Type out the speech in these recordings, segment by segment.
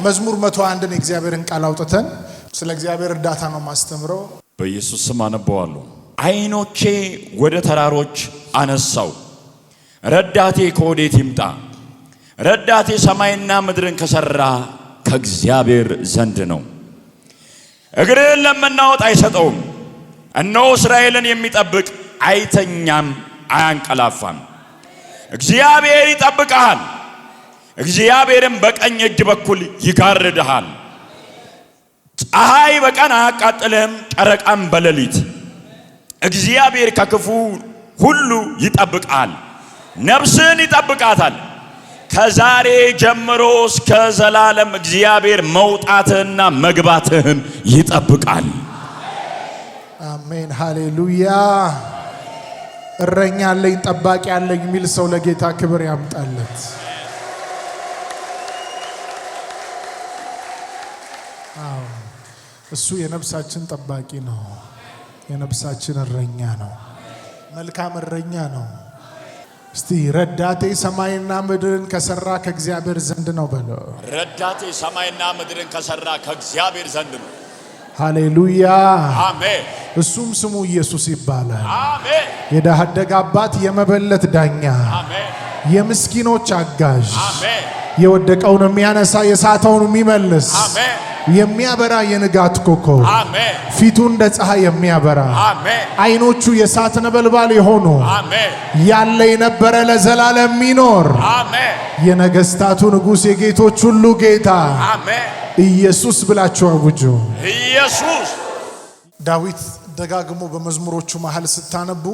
መዝሙር 101 የእግዚአብሔርን ቃል አውጥተን ስለ እግዚአብሔር እርዳታ ነው ማስተምረው። በኢየሱስ ስም አነበዋለሁ። አይኖቼ ወደ ተራሮች አነሳው፣ ረዳቴ ከወዴት ይምጣ? ረዳቴ ሰማይና ምድርን ከሰራ ከእግዚአብሔር ዘንድ ነው። እግርን ለመናወጥ አይሰጠውም፣ እነሆ እስራኤልን የሚጠብቅ አይተኛም አያንቀላፋም። እግዚአብሔር ይጠብቅሃል፣ እግዚአብሔርም በቀኝ እጅ በኩል ይጋርድሃል። ፀሐይ በቀን አያቃጥልህም፣ ጨረቃም በሌሊት። እግዚአብሔር ከክፉ ሁሉ ይጠብቃል፣ ነፍስን ይጠብቃታል። ከዛሬ ጀምሮ እስከ ዘላለም እግዚአብሔር መውጣትህና መግባትህን ይጠብቃል። አሜን ሃሌሉያ። እረኛ አለኝ ጠባቂ አለኝ የሚል ሰው ለጌታ ክብር ያምጣለት። እሱ የነፍሳችን ጠባቂ ነው። የነፍሳችን እረኛ ነው። መልካም እረኛ ነው። እስቲ ረዳቴ ሰማይና ምድርን ከሰራ ከእግዚአብሔር ዘንድ ነው በለው። ረዳቴ ሰማይና ምድርን ከሰራ ከእግዚአብሔር ዘንድ ነው። ሃሌሉያ አሜን። እሱም ስሙ ኢየሱስ ይባላል። አሜን። የድሃ አደግ አባት፣ የመበለት ዳኛ፣ አሜን። የምስኪኖች አጋዥ፣ አሜን። የወደቀውን የሚያነሳ የሳተውን የሚመልስ፣ አሜን። የሚያበራ የንጋት ኮከብ፣ አሜን። ፊቱ እንደ ፀሐይ የሚያበራ፣ አሜን። አይኖቹ የእሳት ነበልባል የሆኑ፣ አሜን። ያለ የነበረ ለዘላለም የሚኖር፣ አሜን። የነገስታቱ ንጉሥ የጌቶች ሁሉ ጌታ፣ አሜን። ኢየሱስ ብላችሁ አውጁ። ኢየሱስ። ዳዊት ደጋግሞ በመዝሙሮቹ መሃል ስታነቡ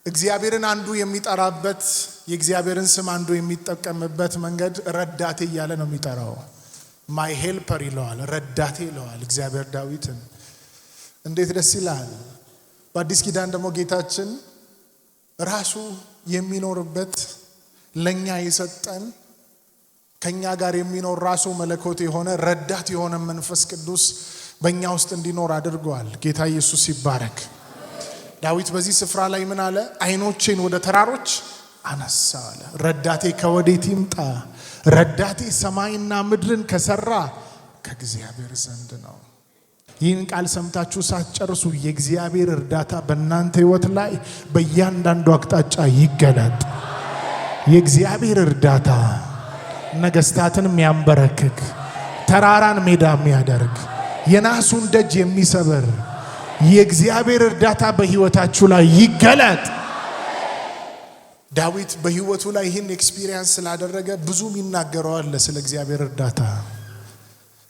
እግዚአብሔርን አንዱ የሚጠራበት የእግዚአብሔርን ስም አንዱ የሚጠቀምበት መንገድ ረዳቴ እያለ ነው የሚጠራው። ማይ ሄልፐር ይለዋል፣ ረዳቴ ይለዋል እግዚአብሔር ዳዊትን። እንዴት ደስ ይላል! በአዲስ ኪዳን ደግሞ ጌታችን ራሱ የሚኖርበት ለኛ የሰጠን ከኛ ጋር የሚኖር ራሱ መለኮት የሆነ ረዳት የሆነ መንፈስ ቅዱስ በእኛ ውስጥ እንዲኖር አድርጓል። ጌታ ኢየሱስ ይባረክ። ዳዊት በዚህ ስፍራ ላይ ምን አለ? አይኖቼን ወደ ተራሮች አነሳ አለ። ረዳቴ ከወዴት ይምጣ? ረዳቴ ሰማይና ምድርን ከሰራ ከእግዚአብሔር ዘንድ ነው። ይህን ቃል ሰምታችሁ ሳትጨርሱ የእግዚአብሔር እርዳታ በእናንተ ሕይወት ላይ በእያንዳንዱ አቅጣጫ ይገለጥ። የእግዚአብሔር እርዳታ ነገስታትን የሚያንበረክክ፣ ተራራን ሜዳ የሚያደርግ፣ የናሱን ደጅ የሚሰብር የእግዚአብሔር እርዳታ በሕይወታችሁ ላይ ይገለጥ። ዳዊት በሕይወቱ ላይ ይህን ኤክስፒሪየንስ ስላደረገ ብዙም ይናገረዋል ስለ እግዚአብሔር እርዳታ።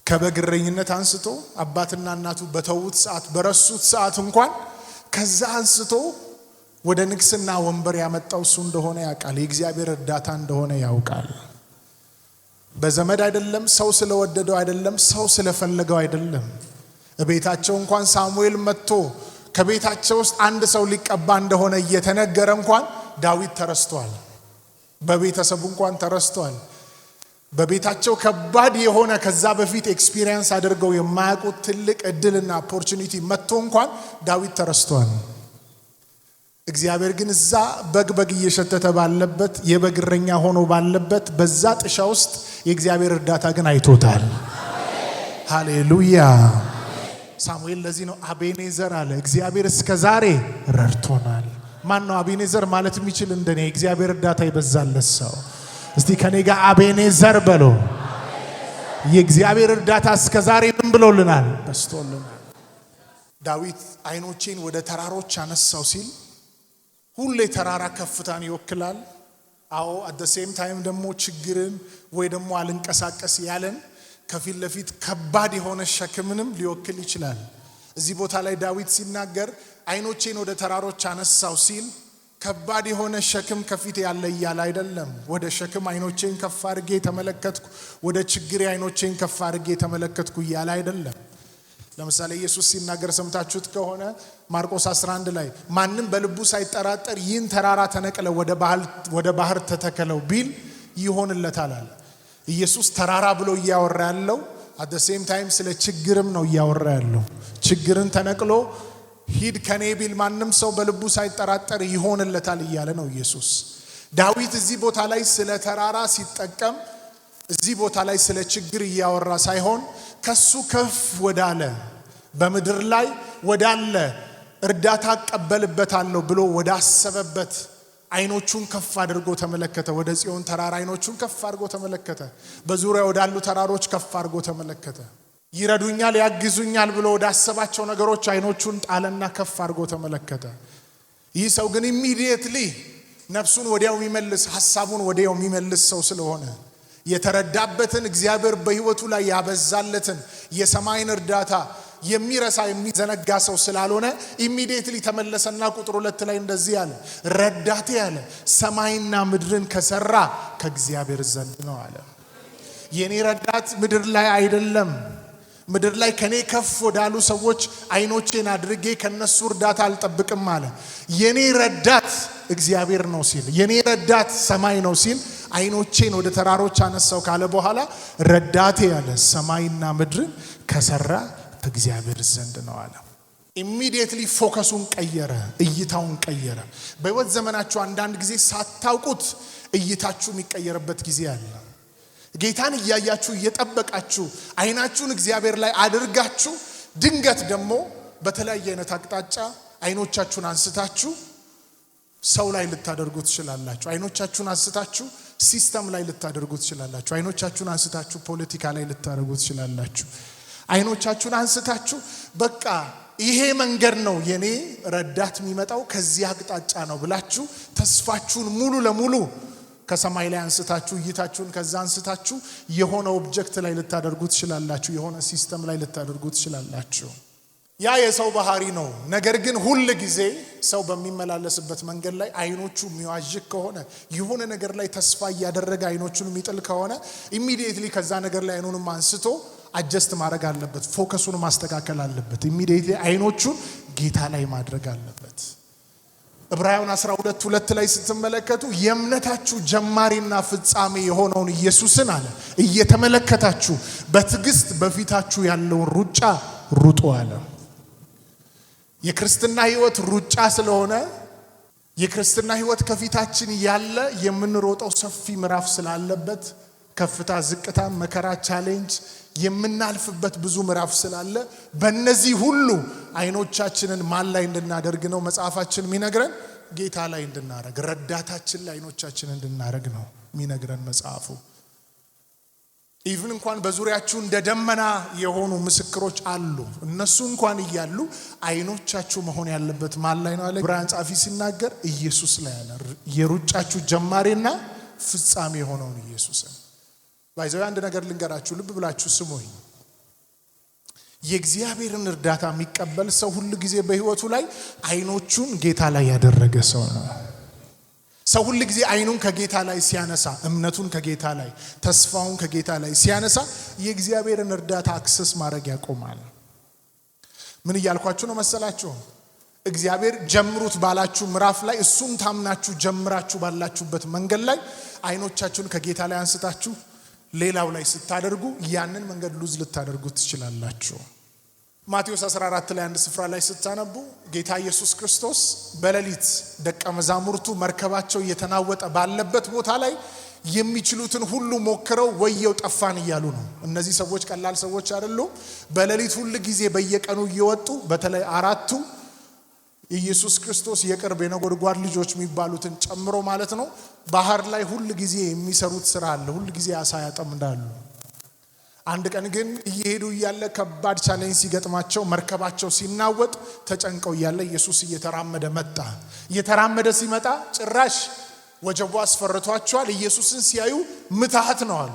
ከበግረኝነት አንስቶ አባትና እናቱ በተዉት ሰዓት በረሱት ሰዓት እንኳን ከዛ አንስቶ ወደ ንግስና ወንበር ያመጣው እሱ እንደሆነ ያውቃል። የእግዚአብሔር እርዳታ እንደሆነ ያውቃል። በዘመድ አይደለም፣ ሰው ስለወደደው አይደለም፣ ሰው ስለፈለገው አይደለም። ቤታቸው እንኳን ሳሙኤል መጥቶ ከቤታቸው ውስጥ አንድ ሰው ሊቀባ እንደሆነ እየተነገረ እንኳን ዳዊት ተረስቷል። በቤተሰቡ እንኳን ተረስቷል። በቤታቸው ከባድ የሆነ ከዛ በፊት ኤክስፒሪየንስ አድርገው የማያውቁት ትልቅ እድልና ኦፖርቹኒቲ መጥቶ እንኳን ዳዊት ተረስቷል። እግዚአብሔር ግን እዛ በግ እየሸተተ ባለበት የበግረኛ ሆኖ ባለበት በዛ ጥሻ ውስጥ የእግዚአብሔር እርዳታ ግን አይቶታል። ሃሌሉያ። ሳሙኤል ለዚህ ነው አቤኔዘር አለ፣ እግዚአብሔር እስከ ዛሬ ረድቶናል። ማን ነው አቤኔዘር ማለት የሚችል እንደኔ እግዚአብሔር እርዳታ ይበዛለት ሰው? እስቲ ከኔ ጋር አቤኔዘር በሎ። የእግዚአብሔር እርዳታ እስከ ዛሬ ምን ብሎልናል? በስቶልናል። ዳዊት አይኖቼን ወደ ተራሮች አነሳው ሲል ሁሌ ተራራ ከፍታን ይወክላል። አዎ አት ዘ ሴም ታይም ደግሞ ችግርን ወይ ደግሞ አልንቀሳቀስ ያለን ከፊት ለፊት ከባድ የሆነ ሸክምንም ሊወክል ይችላል። እዚህ ቦታ ላይ ዳዊት ሲናገር አይኖቼን ወደ ተራሮች አነሳው ሲል ከባድ የሆነ ሸክም ከፊት ያለ እያለ አይደለም። ወደ ሸክም አይኖቼን ከፍ አድርጌ ተመለከትኩ፣ ወደ ችግሬ አይኖቼን ከፍ አድርጌ ተመለከትኩ እያለ አይደለም። ለምሳሌ ኢየሱስ ሲናገር ሰምታችሁት ከሆነ ማርቆስ 11 ላይ ማንም በልቡ ሳይጠራጠር ይህን ተራራ ተነቅለ ወደ ባህር ተተከለው ቢል ይሆንለታል አለ። ኢየሱስ ተራራ ብሎ እያወራ ያለው at the same time ስለ ችግርም ነው እያወራ ያለው። ችግርን ተነቅሎ ሂድ ከኔ ቢል ማንም ሰው በልቡ ሳይጠራጠር ይሆንለታል እያለ ነው ኢየሱስ። ዳዊት እዚህ ቦታ ላይ ስለ ተራራ ሲጠቀም እዚህ ቦታ ላይ ስለ ችግር እያወራ ሳይሆን ከሱ ከፍ ወዳለ በምድር ላይ ወዳለ እርዳታ ቀበልበታለሁ ብሎ ወዳሰበበት አይኖቹን ከፍ አድርጎ ተመለከተ። ወደ ጽዮን ተራራ አይኖቹን ከፍ አድርጎ ተመለከተ። በዙሪያው ወዳሉ ተራሮች ከፍ አድርጎ ተመለከተ። ይረዱኛል ያግዙኛል ብሎ ወዳሰባቸው ነገሮች አይኖቹን ጣለና ከፍ አድርጎ ተመለከተ። ይህ ሰው ግን ኢሚዲየትሊ ነፍሱን ወዲያው የሚመልስ ሐሳቡን ወዲያው የሚመልስ ሰው ስለሆነ የተረዳበትን እግዚአብሔር በህይወቱ ላይ ያበዛለትን የሰማይን እርዳታ የሚረሳ የሚዘነጋ ሰው ስላልሆነ ኢሚዲየትሊ ተመለሰና ቁጥር 2 ላይ እንደዚህ አለ፣ ረዳቴ አለ ሰማይና ምድርን ከሰራ ከእግዚአብሔር ዘንድ ነው አለ። የኔ ረዳት ምድር ላይ አይደለም። ምድር ላይ ከኔ ከፍ ወዳሉ ሰዎች አይኖቼን አድርጌ ከነሱ እርዳታ አልጠብቅም አለ። የኔ ረዳት እግዚአብሔር ነው ሲል፣ የኔ ረዳት ሰማይ ነው ሲል አይኖቼን ወደ ተራሮች አነሳው ካለ በኋላ ረዳቴ ያለ ሰማይና ምድርን ከሰራ ከእግዚአብሔር ዘንድ ነው አለ። ኢሚዲየትሊ ፎከሱን ቀየረ፣ እይታውን ቀየረ። በህይወት ዘመናችሁ አንዳንድ ጊዜ ሳታውቁት እይታችሁ የሚቀየርበት ጊዜ አለ። ጌታን እያያችሁ እየጠበቃችሁ አይናችሁን እግዚአብሔር ላይ አድርጋችሁ ድንገት ደግሞ በተለያየ አይነት አቅጣጫ አይኖቻችሁን አንስታችሁ ሰው ላይ ልታደርጉ ትችላላችሁ። አይኖቻችሁን አንስታችሁ ሲስተም ላይ ልታደርጉ ትችላላችሁ። አይኖቻችሁን አንስታችሁ ፖለቲካ ላይ ልታደርጉ ትችላላችሁ። አይኖቻችሁን አንስታችሁ በቃ ይሄ መንገድ ነው የኔ ረዳት የሚመጣው ከዚህ አቅጣጫ ነው ብላችሁ ተስፋችሁን ሙሉ ለሙሉ ከሰማይ ላይ አንስታችሁ እይታችሁን ከዛ አንስታችሁ የሆነ ኦብጀክት ላይ ልታደርጉ ትችላላችሁ። የሆነ ሲስተም ላይ ልታደርጉ ትችላላችሁ። ያ የሰው ባህሪ ነው። ነገር ግን ሁሉ ጊዜ ሰው በሚመላለስበት መንገድ ላይ አይኖቹ የሚዋዥቅ ከሆነ የሆነ ነገር ላይ ተስፋ እያደረገ አይኖቹን የሚጥል ከሆነ ኢሚዲየትሊ ከዛ ነገር ላይ አይኑን አንስቶ አጀስት ማድረግ አለበት። ፎከሱን ማስተካከል አለበት። ኢሚዲየትሊ አይኖቹን ጌታ ላይ ማድረግ አለበት። ዕብራውያን 12:2 ላይ ስትመለከቱ የእምነታችሁ ጀማሪና ፍጻሜ የሆነውን ኢየሱስን አለ እየተመለከታችሁ በትዕግስት በፊታችሁ ያለውን ሩጫ ሩጡ አለ። የክርስትና ህይወት ሩጫ ስለሆነ የክርስትና ህይወት ከፊታችን ያለ የምንሮጠው ሰፊ ምዕራፍ ስላለበት ከፍታ፣ ዝቅታ፣ መከራ፣ ቻሌንጅ የምናልፍበት ብዙ ምዕራፍ ስላለ በእነዚህ ሁሉ አይኖቻችንን ማን ላይ እንድናደርግ ነው መጽሐፋችን የሚነግረን? ጌታ ላይ እንድናረግ፣ ረዳታችን ላይ አይኖቻችንን እንድናረግ ነው የሚነግረን መጽሐፉ። ኢቭን እንኳን በዙሪያችሁ እንደ ደመና የሆኑ ምስክሮች አሉ። እነሱ እንኳን እያሉ አይኖቻችሁ መሆን ያለበት ማን ላይ ነው አለ ዕብራውያን ጻፊ ሲናገር፣ ኢየሱስ ላይ አለ። የሩጫችሁ ጀማሪና ፍጻሜ የሆነውን ኢየሱስን። ባይዘው አንድ ነገር ልንገራችሁ፣ ልብ ብላችሁ ስሙኝ። የእግዚአብሔርን እርዳታ የሚቀበል ሰው ሁሉ ጊዜ በህይወቱ ላይ አይኖቹን ጌታ ላይ ያደረገ ሰው ነው። ሰው ሁሉ ጊዜ አይኑን ከጌታ ላይ ሲያነሳ፣ እምነቱን ከጌታ ላይ፣ ተስፋውን ከጌታ ላይ ሲያነሳ የእግዚአብሔርን እርዳታ አክሰስ ማድረግ ያቆማል። ምን እያልኳችሁ ነው መሰላችሁ? እግዚአብሔር ጀምሩት ባላችሁ ምዕራፍ ላይ እሱን ታምናችሁ ጀምራችሁ ባላችሁበት መንገድ ላይ አይኖቻችሁን ከጌታ ላይ አንስታችሁ ሌላው ላይ ስታደርጉ ያንን መንገድ ሉዝ ልታደርጉ ትችላላችሁ። ማቴዎስ 14 ላይ አንድ ስፍራ ላይ ስታነቡ ጌታ ኢየሱስ ክርስቶስ በሌሊት ደቀ መዛሙርቱ መርከባቸው እየተናወጠ ባለበት ቦታ ላይ የሚችሉትን ሁሉ ሞክረው ወየው ጠፋን እያሉ ነው። እነዚህ ሰዎች ቀላል ሰዎች አይደሉም። በሌሊት ሁሉ ጊዜ በየቀኑ እየወጡ በተለይ አራቱ ኢየሱስ ክርስቶስ የቅርብ የነጎድጓድ ልጆች የሚባሉትን ጨምሮ ማለት ነው ባህር ላይ ሁሉ ጊዜ የሚሰሩት ስራ አለ። ሁሉ ጊዜ አሳ ያጠምዳሉ። አንድ ቀን ግን እየሄዱ እያለ ከባድ ቻሌንጅ ሲገጥማቸው መርከባቸው ሲናወጥ ተጨንቀው እያለ ኢየሱስ እየተራመደ መጣ። እየተራመደ ሲመጣ ጭራሽ ወጀቡ አስፈርቷቸዋል። ኢየሱስን ሲያዩ ምትሃት ነው አሉ።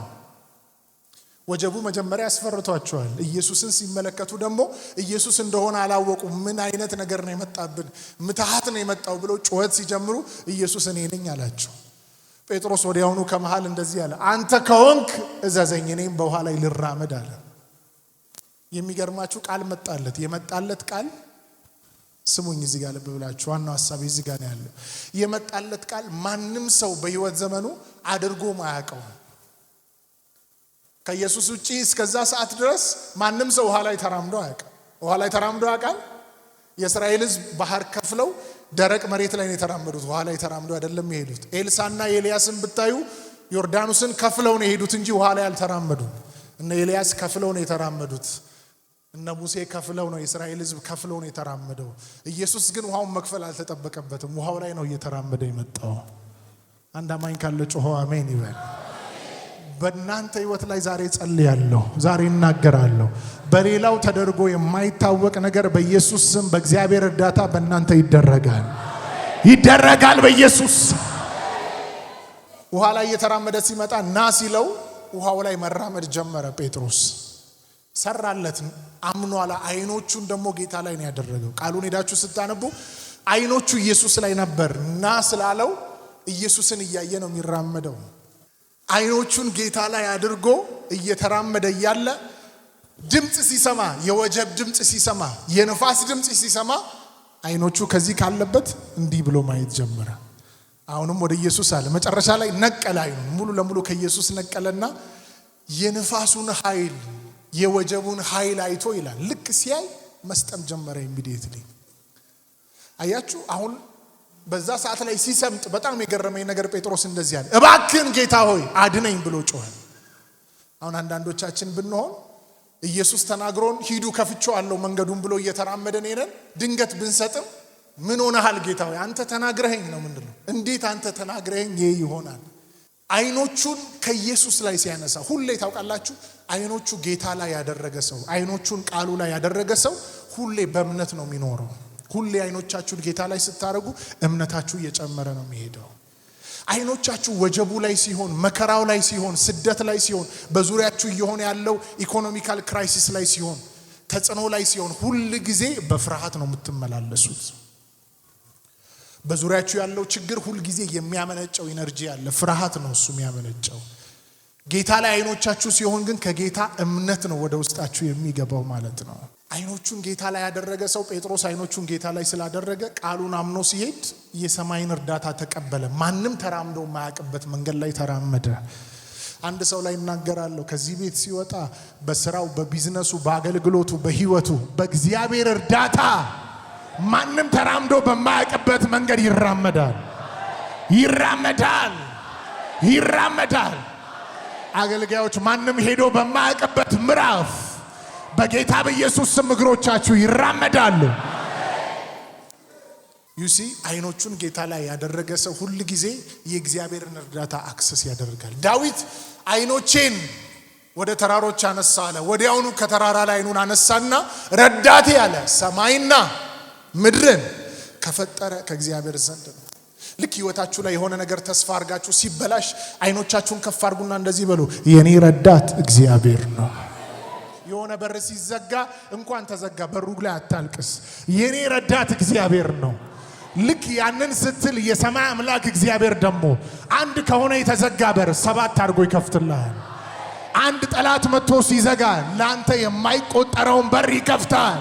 ወጀቡ መጀመሪያ አስፈርቷቸዋል። ኢየሱስን ሲመለከቱ ደግሞ ኢየሱስ እንደሆነ አላወቁ። ምን አይነት ነገር ነው የመጣብን? ምትሃት ነው የመጣው ብለው ጩኸት ሲጀምሩ ኢየሱስ እኔ ነኝ አላቸው። ጴጥሮስ ወዲያውኑ ከመሃል እንደዚህ አለ፣ አንተ ከሆንክ እዘዘኝ እኔም በውሃ ላይ ልራመድ አለ። የሚገርማችሁ ቃል መጣለት። የመጣለት ቃል ስሙኝ፣ እዚህ ጋር ልብ ብላችሁ ዋናው ሐሳብ እዚህ ጋር ነው ያለው። የመጣለት ቃል ማንም ሰው በህይወት ዘመኑ አድርጎ ማያውቀው። ከኢየሱስ ውጪ እስከዛ ሰዓት ድረስ ማንም ሰው ውሃ ላይ ተራምዶ አያውቅም። ውሃ ላይ ተራምዶ ያውቃል? የእስራኤል ሕዝብ ባህር ከፍለው ደረቅ መሬት ላይ ነው የተራመዱት። ውሃ ላይ ተራምዶ አይደለም የሄዱት። ኤልሳና ኤልያስን ብታዩ ዮርዳኖስን ከፍለው ነው የሄዱት እንጂ ውሃ ላይ አልተራመዱም። እነ ኤልያስ ከፍለው ነው የተራመዱት። እነ ሙሴ ከፍለው ነው የእስራኤል ሕዝብ ከፍለው ነው የተራመደው። ኢየሱስ ግን ውሃውን መክፈል አልተጠበቀበትም። ውሃው ላይ ነው እየተራመደ የመጣው። አንድ አማኝ ካለ ጮሆ አሜን ይበል። በእናንተ ህይወት ላይ ዛሬ ጸልያለሁ፣ ዛሬ እናገራለሁ። በሌላው ተደርጎ የማይታወቅ ነገር በኢየሱስ ስም በእግዚአብሔር እርዳታ በእናንተ ይደረጋል በኢየሱስ። ውሃ ላይ እየተራመደ ሲመጣ ና ሲለው ውሃው ላይ መራመድ ጀመረ። ጴጥሮስ ሰራለት፣ አምኗል። አይኖቹን ደግሞ ጌታ ላይ ነው ያደረገው። ቃሉን ሄዳችሁ ስታነቡ አይኖቹ ኢየሱስ ላይ ነበር። ና ስላለው ኢየሱስን እያየ ነው የሚራመደው። አይኖቹን ጌታ ላይ አድርጎ እየተራመደ ያለ ድምጽ ሲሰማ፣ የወጀብ ድምጽ ሲሰማ፣ የነፋስ ድምጽ ሲሰማ አይኖቹ ከዚህ ካለበት እንዲህ ብሎ ማየት ጀመረ። አሁንም ወደ ኢየሱስ አለ። መጨረሻ ላይ ነቀለ። አይኑን ሙሉ ለሙሉ ከኢየሱስ ነቀለና የነፋሱን ኃይል የወጀቡን ኃይል አይቶ ይላል ልክ ሲያይ መስጠም ጀመረ። ኢሚዲየትሊ አያችሁ። አሁን በዛ ሰዓት ላይ ሲሰምጥ በጣም የገረመኝ ነገር ጴጥሮስ እንደዚህ አለ፣ እባክህን ጌታ ሆይ አድነኝ ብሎ ጮኸ። አሁን አንዳንዶቻችን ብንሆን ኢየሱስ ተናግሮን ሂዱ ከፍቼዋለሁ መንገዱን ብሎ እየተራመደን ሄደን ድንገት ብንሰጥም ምን ሆነሃል ጌታ ሆይ አንተ ተናግረኸኝ ነው። ምንድነው? እንዴት አንተ ተናግረኸኝ ይሄ ይሆናል? አይኖቹን ከኢየሱስ ላይ ሲያነሳ ሁሌ ታውቃላችሁ፣ አይኖቹ ጌታ ላይ ያደረገ ሰው፣ አይኖቹን ቃሉ ላይ ያደረገ ሰው ሁሌ በእምነት ነው የሚኖረው። ሁሌ አይኖቻችሁን ጌታ ላይ ስታረጉ እምነታችሁ እየጨመረ ነው የሚሄደው። አይኖቻችሁ ወጀቡ ላይ ሲሆን፣ መከራው ላይ ሲሆን፣ ስደት ላይ ሲሆን፣ በዙሪያችሁ እየሆነ ያለው ኢኮኖሚካል ክራይሲስ ላይ ሲሆን፣ ተጽዕኖ ላይ ሲሆን ሁሉ ጊዜ በፍርሃት ነው የምትመላለሱት። በዙሪያችሁ ያለው ችግር ሁሉ ጊዜ የሚያመነጨው ኢነርጂ ያለ ፍርሃት ነው እሱ የሚያመነጨው። ጌታ ላይ አይኖቻችሁ ሲሆን ግን ከጌታ እምነት ነው ወደ ውስጣችሁ የሚገባው ማለት ነው። አይኖቹን ጌታ ላይ ያደረገ ሰው ጴጥሮስ አይኖቹን ጌታ ላይ ስላደረገ ቃሉን አምኖ ሲሄድ የሰማይን እርዳታ ተቀበለ። ማንም ተራምዶ የማያውቅበት መንገድ ላይ ተራመደ። አንድ ሰው ላይ እናገራለሁ፣ ከዚህ ቤት ሲወጣ በስራው፣ በቢዝነሱ፣ በአገልግሎቱ፣ በህይወቱ በእግዚአብሔር እርዳታ ማንም ተራምዶ በማያውቅበት መንገድ ይራመዳል። አገልጋዮች ማንም ሄዶ በማያውቅበት ምዕራፍ በጌታ በኢየሱስ ስም እግሮቻችሁ ይራመዳሉ። ዩሲ አይኖቹን ጌታ ላይ ያደረገ ሰው ሁሉ ጊዜ የእግዚአብሔርን እርዳታ አክሰስ ያደርጋል። ዳዊት አይኖቼን ወደ ተራሮች አነሳ አለ። ወዲያውኑ ከተራራ ላይ አይኑን አነሳና ረዳቴ አለ ሰማይና ምድርን ከፈጠረ ከእግዚአብሔር ዘንድ ነው። ልክ ህይወታችሁ ላይ የሆነ ነገር ተስፋ አርጋችሁ ሲበላሽ አይኖቻችሁን ከፍ አርጉና እንደዚህ በሉ፣ የኔ ረዳት እግዚአብሔር ነው። የሆነ በር ሲዘጋ እንኳን ተዘጋ በሩ ላይ አታልቅስ፣ የኔ ረዳት እግዚአብሔር ነው። ልክ ያንን ስትል የሰማይ አምላክ እግዚአብሔር ደግሞ አንድ ከሆነ የተዘጋ በር 7 አድርጎ ይከፍትልሃል። አንድ ጠላት መጥቶ ሲዘጋ ላንተ የማይቆጠረውን በር ይከፍታል።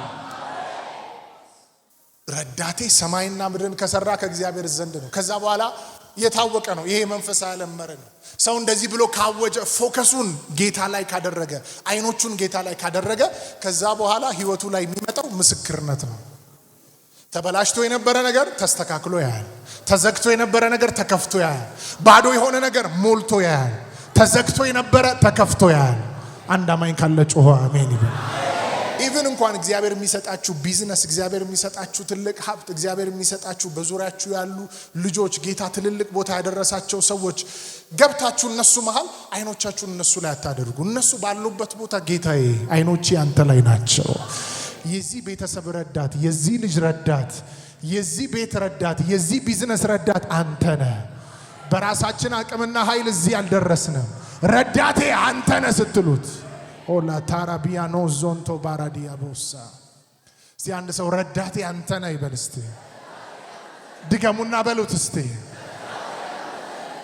ረዳቴ ሰማይና ምድርን ከሰራ ከእግዚአብሔር ዘንድ ነው። ከዛ በኋላ የታወቀ ነው። ይሄ መንፈሳዊ ዓለም መርህ ነው። ሰው እንደዚህ ብሎ ካወጀ፣ ፎከሱን ጌታ ላይ ካደረገ፣ አይኖቹን ጌታ ላይ ካደረገ ከዛ በኋላ ህይወቱ ላይ የሚመጣው ምስክርነት ነው። ተበላሽቶ የነበረ ነገር ተስተካክሎ ያያል። ተዘግቶ የነበረ ነገር ተከፍቶ ያያል። ባዶ የሆነ ነገር ሞልቶ ያያል። ተዘግቶ የነበረ ተከፍቶ ያያል። አንድ አማኝ ካለ ጮሆ አሜን ይበል። ኢቭን እንኳን እግዚአብሔር የሚሰጣችሁ ቢዝነስ፣ እግዚአብሔር የሚሰጣችሁ ትልቅ ሀብት፣ እግዚአብሔር የሚሰጣችሁ በዙሪያችሁ ያሉ ልጆች፣ ጌታ ትልልቅ ቦታ ያደረሳቸው ሰዎች ገብታችሁ እነሱ መሃል አይኖቻችሁን እነሱ ላይ አታደርጉ። እነሱ ባሉበት ቦታ ጌታዬ አይኖቼ አንተ ላይ ናቸው። የዚህ ቤተሰብ ረዳት፣ የዚህ ልጅ ረዳት፣ የዚህ ቤት ረዳት፣ የዚህ ቢዝነስ ረዳት አንተ ነህ። በራሳችን አቅምና ኃይል እዚህ አልደረስንም። ረዳቴ አንተ ነህ ስትሉት ኦላ ታራቢያኖ ዞንቶ ባራዲያ ቦሳ እስቲ አንድ ሰው ረዳቴ አንተ ነህ ይበል እስቲ። ድገሙና በሉት እስቲ።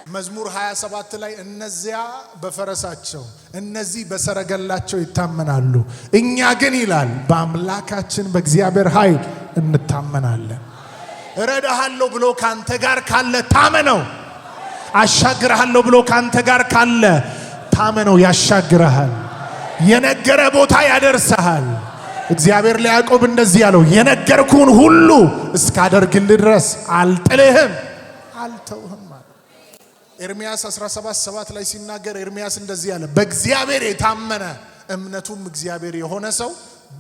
መዝሙር 27 ላይ እነዚያ በፈረሳቸው እነዚህ በሰረገላቸው ይታመናሉ፣ እኛ ግን ይላል በአምላካችን በእግዚአብሔር ኃይል እንታመናለን። እረዳሃለሁ ብሎ ካንተ ጋር ካለ ታመነው። አሻግርሃለሁ ብሎ ካንተ ጋር ካለ ታመነው፣ ያሻግርሃል። የነገረ ቦታ ያደርሰሃል። እግዚአብሔር ለያዕቆብ እንደዚህ ያለው የነገርኩህን ሁሉ እስካደርግልህ ድረስ አልጥልህም አልተውህም ማለት። ኤርምያስ 17:7 ላይ ሲናገር ኤርምያስ እንደዚህ አለ፣ በእግዚአብሔር የታመነ እምነቱም እግዚአብሔር የሆነ ሰው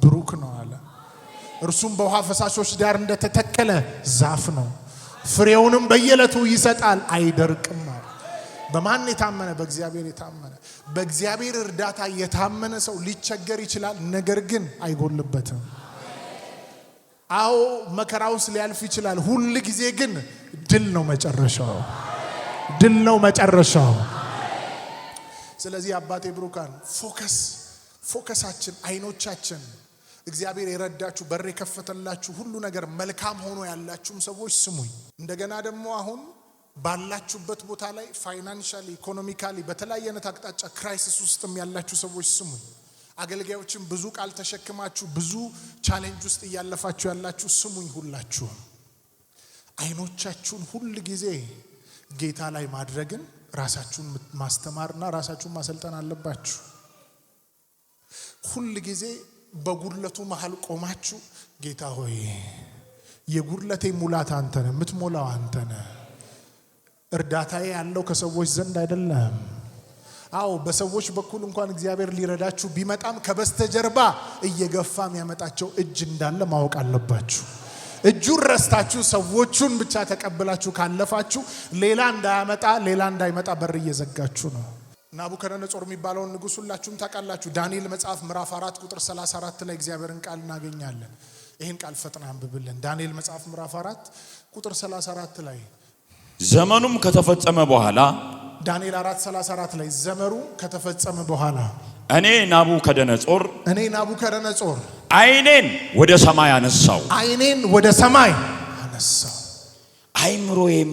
ብሩክ ነው አለ። እርሱም በውሃ ፈሳሾች ዳር እንደተተከለ ዛፍ ነው፣ ፍሬውንም በየዕለቱ ይሰጣል፣ አይደርቅም አለ። በማን የታመነ? በእግዚአብሔር የታመነ። በእግዚአብሔር እርዳታ የታመነ ሰው ሊቸገር ይችላል፣ ነገር ግን አይጎልበትም። አዎ መከራውስ ሊያልፍ ይችላል፣ ሁሉ ጊዜ ግን ድል ነው መጨረሻው፣ ድል ነው መጨረሻው። ስለዚህ አባቴ ብሩካን ፎከሳችን አይኖቻችን እግዚአብሔር የረዳችሁ በር የከፈተላችሁ ሁሉ ነገር መልካም ሆኖ ያላችሁም ሰዎች ስሙኝ። እንደገና ደግሞ አሁን ባላችሁበት ቦታ ላይ ፋይናንሻሊ ኢኮኖሚካሊ በተለያየ አይነት አቅጣጫ ክራይሲስ ውስጥም ያላችሁ ሰዎች ስሙኝ። አገልጋዮችን ብዙ ቃል ተሸክማችሁ ብዙ ቻሌንጅ ውስጥ እያለፋችሁ ያላችሁ ስሙኝ። ሁላችሁ አይኖቻችሁን ሁሉ ጊዜ ጌታ ላይ ማድረግን ራሳችሁን ማስተማርና ራሳችሁን ማሰልጠን አለባችሁ። ሁሉ ጊዜ በጉድለቱ መሃል ቆማችሁ ጌታ ሆይ የጉድለቴ ሙላት አንተ ነህ፣ የምትሞላው አንተ ነህ። እርዳታዬ ያለው ከሰዎች ዘንድ አይደለም። አዎ በሰዎች በኩል እንኳን እግዚአብሔር ሊረዳችሁ ቢመጣም ከበስተጀርባ እየገፋ የሚያመጣቸው እጅ እንዳለ ማወቅ አለባችሁ። እጁን ረስታችሁ ሰዎቹን ብቻ ተቀብላችሁ ካለፋችሁ ሌላ እንዳይመጣ በር እየዘጋችሁ ነው። ናቡከደነጾር የሚባለውን ንጉስ ሁላችሁም ታውቃላችሁ። ዳንኤል መጽሐፍ ምዕራፍ 4 ቁጥር 34 ላይ እግዚአብሔርን ቃል እናገኛለን። ይሄን ቃል ፈጥና አንብብልን። ዳንኤል መጽሐፍ ምዕራፍ 4 ቁጥር 34 ላይ ዘመኑም ከተፈጸመ በኋላ ዳንኤል 4:34 ላይ ዘመኑ ከተፈጸመ በኋላ እኔ ናቡከደነጾር ዓይኔን ወደ ሰማይ አነሳው፣ አይምሮዬም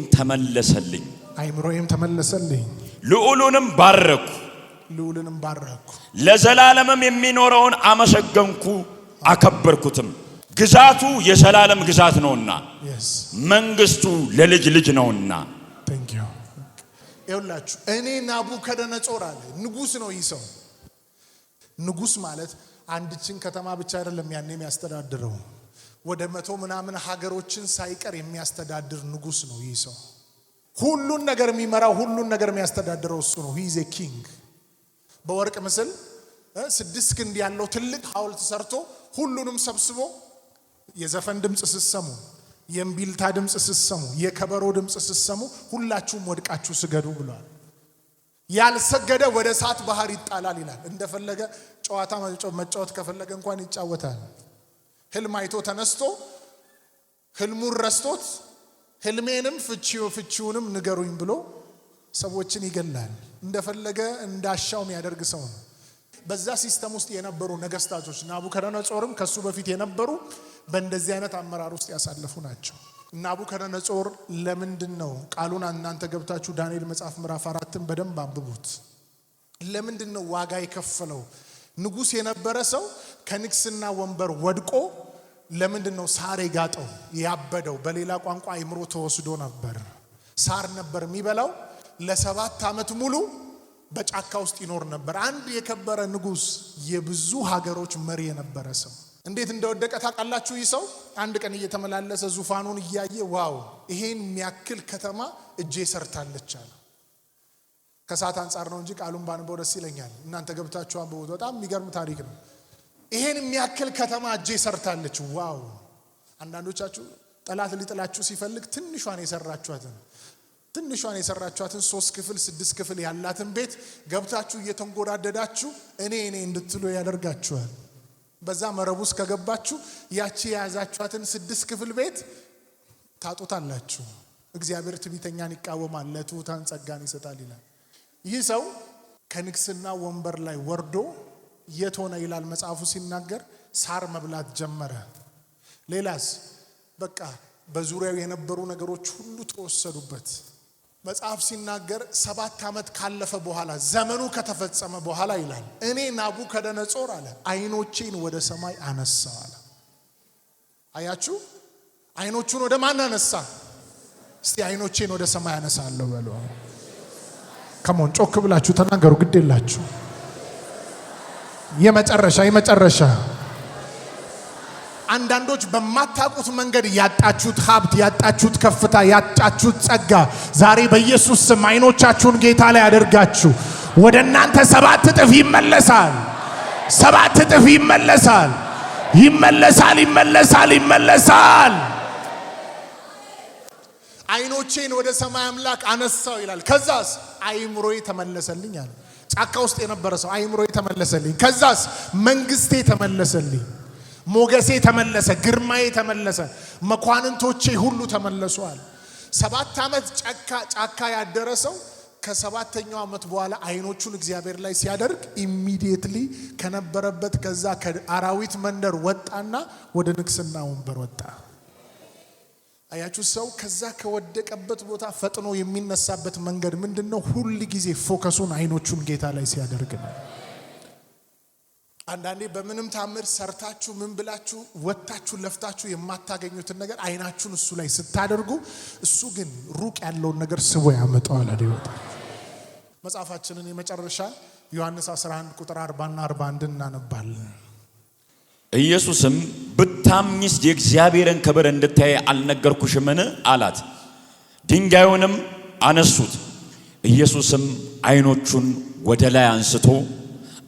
ተመለሰልኝ፣ ልዑሉንም ባረኩ፣ ለዘላለምም የሚኖረውን አመሰገንኩ አከበርኩትም። ግዛቱ የዘላለም ግዛት ነውና መንግስቱ ለልጅ ልጅ ነውና። ይኸውላችሁ እኔ ናቡከደነጾር አለ ንጉስ ነው። ይህ ሰው ንጉስ ማለት አንድችን ከተማ ብቻ አይደለም ያኔ የሚያስተዳድረው፣ ወደ 100 ምናምን ሀገሮችን ሳይቀር የሚያስተዳድር ንጉስ ነው። ይህ ሰው ሁሉን ነገር የሚመራው ሁሉን ነገር የሚያስተዳድረው እሱ ነው። ሂዝ ኤ ኪንግ። በወርቅ ምስል 6 ክንድ ያለው ትልቅ ሐውልት ሰርቶ ሁሉንም ሰብስቦ የዘፈን ድምጽ ሲሰሙ፣ የእምቢልታ ድምጽ ሲሰሙ፣ የከበሮ ድምጽ ሲሰሙ ሁላችሁም ወድቃችሁ ስገዱ ብሏል። ያልሰገደ ወደ እሳት ባህር ይጣላል ይላል። እንደፈለገ ጨዋታ መጫወት ከፈለገ እንኳን ይጫወታል። ህልም አይቶ ተነስቶ ህልሙን ረስቶት ህልሜንም ፍቺውንም ንገሩኝ ብሎ ሰዎችን ይገላል። እንደፈለገ እንዳሻው የሚያደርግ ሰው ነው። በዛ ሲስተም ውስጥ የነበሩ ነገስታቶች ናቡከደነጾርም ከሱ በፊት የነበሩ በእንደዚህ አይነት አመራር ውስጥ ያሳለፉ ናቸው። ናቡከደነጾር ለምንድነው ቃሉን እናንተ ገብታችሁ ዳንኤል መጽሐፍ ምዕራፍ 4ን በደንብ አንብቡት። ለምንድነው ዋጋ የከፈለው? ንጉስ የነበረ ሰው ከንግስና ወንበር ወድቆ ለምንድነው ሳር የጋጠው ያበደው? በሌላ ቋንቋ አይምሮ ተወስዶ ነበር። ሳር ነበር የሚበላው። ለ7 ዓመት ሙሉ በጫካ ውስጥ ይኖር ነበር። አንድ የከበረ ንጉስ፣ የብዙ ሀገሮች መሪ የነበረ ሰው እንዴት እንደወደቀ ታውቃላችሁ? ይህ ሰው አንድ ቀን እየተመላለሰ ዙፋኑን እያየ ዋው ይሄን የሚያክል ከተማ እጄ ሰርታለች አለ። ከሰዓት አንፃር ነው እንጂ ቃሉን ባንበው ደስ ይለኛል። እናንተ ገብታችሁ አንብቡት። በጣም የሚገርም ታሪክ ነው። ይሄን የሚያክል ከተማ እጄ ሰርታለች። ዋው! አንዳንዶቻችሁ ጠላት ሊጥላችሁ ሲፈልግ ትንሿን የሰራችኋትን 3 ክፍል 6 ክፍል ያላትን ቤት ገብታችሁ እየተንጎራደዳችሁ እኔ እንድትሉ ያደርጋችኋል። በዛ መረብ ውስጥ ከገባችሁ ያቺ የያዛችኋትን 6 ክፍል ቤት ታጡታላችሁ። እግዚአብሔር ትዕቢተኛን ይቃወማል፣ ለትሑታን ጸጋን ይሰጣል ይላል። ይህ ሰው ከንግስና ወንበር ላይ ወርዶ የት ሆነ ይላል መጽሐፉ ሲናገር፣ ሳር መብላት ጀመረ። ሌላስ በቃ በዙሪያው የነበሩ ነገሮች ሁሉ ተወሰዱበት። መጽሐፍ ሲናገር 7 ዓመት ካለፈ በኋላ ዘመኑ ከተፈጸመ በኋላ ይላል እኔ ናቡከደነጾር አለ አይኖቼን ወደ ሰማይ አነሳው አለ። አያችሁ፣ አይኖቹን ወደ ማን አነሳ? እስቲ አይኖቼን ወደ ሰማይ አነሳለሁ በሉ። ከሞን ጮክ ብላችሁ ተናገሩ፣ ግድ የላችሁ። የመጨረሻ አንዳንዶች በማታውቁት መንገድ ያጣችሁት ሀብት፣ ያጣችሁት ከፍታ፣ ያጣችሁት ጸጋ ዛሬ በኢየሱስ ስም አይኖቻችሁን ጌታ ላይ አድርጋችሁ ወደ እናንተ 7 እጥፍ ይመለሳል። 7 እጥፍ ይመለሳል። ይመለሳል። ይመለሳል። ይመለሳል። አይኖቼን ወደ ሰማይ አምላክ አነሳው ይላል። ከዛስ አይምሮዬ ተመለሰልኝ አለ። ጫካ ውስጥ የነበረ ሰው አይምሮዬ ተመለሰልኝ። ከዛስ መንግስቴ ተመለሰልኝ፣ ሞገሴ ተመለሰ፣ ግርማዬ ተመለሰ፣ መኳንንቶቼ ሁሉ ተመለሱ አለ። 7 ዓመት ጫካ ያደረሰው ከ7ኛው ዓመት በኋላ አይኖቹን እግዚአብሔር ላይ ሲያደርግ ኢሚዲየትሊ ከነበረበት ከዛ ከአራዊት መንደር ወጣና ወደ ንግስና ወንበር ወጣ። አያችሁ ሰው ከዛ ከወደቀበት ቦታ ፈጥኖ የሚነሳበት መንገድ ምንድነው? ሁሉ ጊዜ ፎከሱን አይኖቹን ጌታ ላይ ሲያደርግ ነው። አንዳንዴ በምንም ታምር ሰርታችሁ ምን ብላችሁ ወጣችሁ ለፍታችሁ የማታገኙትን ነገር አይናችሁን እሱ ላይ ስታደርጉ እሱ ግን ሩቅ ያለውን ነገር ስቦ ያመጣዋል አይደል? መጽሐፋችንን የመጨረሻ ዮሐንስ 11 ቁጥር 40 እና 41 እናነባለን። ኢየሱስም ብታምኚስ የእግዚአብሔርን ክብር እንድታይ አልነገርኩሽምን አላት። ድንጋዩንም አነሱት። ኢየሱስም አይኖቹን ወደ ላይ አንስቶ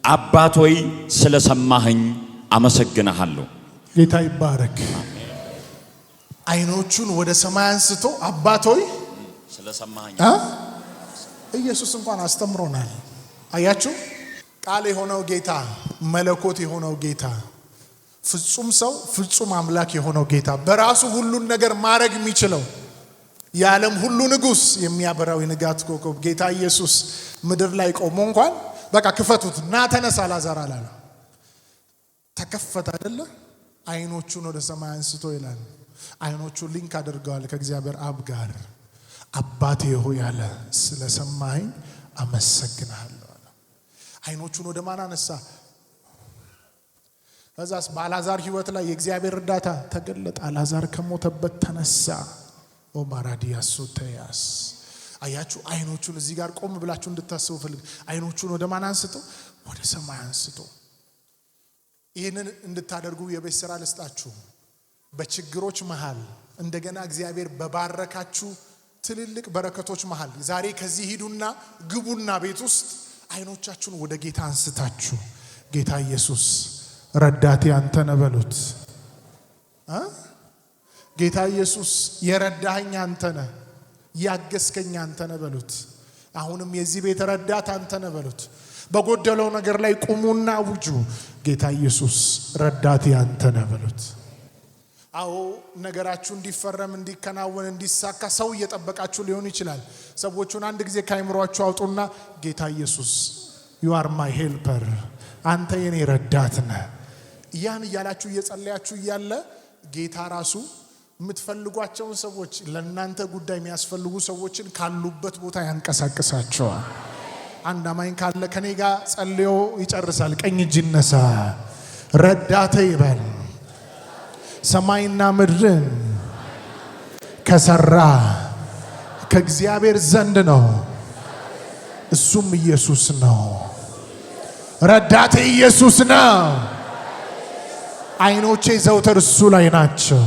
አባት ሆይ ስለሰማኸኝ አመሰግንሃለሁ። ጌታ ይባረክ። አይኖቹን ወደ ሰማይ አንስቶ አባት ሆይ ስለሰማኸኝ ኢየሱስ እንኳን አስተምሮናል። አያችሁ ቃል የሆነው ጌታ፣ መለኮት የሆነው ጌታ፣ ፍጹም ሰው ፍጹም አምላክ የሆነው ጌታ፣ በራሱ ሁሉን ነገር ማድረግ የሚችለው የዓለም ሁሉ ንጉስ፣ የሚያበራው የንጋት ኮከብ ጌታ ኢየሱስ ምድር ላይ ቆሞ እንኳን በቃ ክፈቱት ና ተነሳ ላዛር አላለ። ተከፈተ አይደለ? አይኖቹን ወደ ሰማይ አንስቶ ይላል። አይኖቹ ሊንክ አድርገዋል ከእግዚአብሔር አብ ጋር። አባቴ ሆይ አለ ስለሰማኸኝ አመሰግናለሁ አለ። አይኖቹን ወደ ማን አነሳ? ከዛስ በአልዓዛር ህይወት ላይ የእግዚአብሔር እርዳታ ተገለጠ። አልዓዛር ከሞተበት ተነሳ። ኦማራዲያስ ሶቴያስ አያችሁ አይኖቹን እዚህ ጋር ቆም ብላችሁ እንድታስቡ ፈልግ። አይኖቹን ወደ ማን አንስቶ? ወደ ሰማይ አንስቶ። ይሄንን እንድታደርጉ የቤት ስራ ልስጣችሁ። በችግሮች መሃል እንደገና እግዚአብሔር በባረካችሁ ትልልቅ በረከቶች መሃል ዛሬ ከዚህ ሂዱና ግቡና ቤት ውስጥ አይኖቻችሁን ወደ ጌታ አንስታችሁ ጌታ ኢየሱስ ረዳቴ አንተ ነህ በሉት። ጌታ ኢየሱስ የረዳኸኝ አንተ ነህ፣ ያገዝከኝ አንተ ነህ በሉት። አሁንም የዚህ ቤት ረዳት አንተ ነህ በሉት። በጎደለው ነገር ላይ ቁሙና ውጁ ጌታ ኢየሱስ ረዳቴ አንተ ነህ በሉት። አዎ ነገራችሁ እንዲፈረም እንዲከናወን እንዲሳካ ሰው እየጠበቃችሁ ሊሆን ይችላል። ሰዎቹን አንድ ጊዜ ካይምሯችሁ አውጡና ጌታ ኢየሱስ you are my helper፣ አንተ የኔ ረዳት ነህ። ያን እያላችሁ እየጸለያችሁ እያለ ጌታ ራሱ የምትፈልጓቸውን ሰዎች ለእናንተ ጉዳይ የሚያስፈልጉ ሰዎችን ካሉበት ቦታ ያንቀሳቅሳቸዋል። አንድ አማኝ ካለ ከኔ ጋር ጸልዮ ይጨርሳል። ቀኝ እጅ ይነሳ። ረዳቴ ይበል። ሰማይና ምድርን ከሰራ ከእግዚአብሔር ዘንድ ነው፣ እሱም ኢየሱስ ነው። ረዳቴ ኢየሱስ ነው። አይኖቼ ዘውትር እሱ ላይ ናቸው።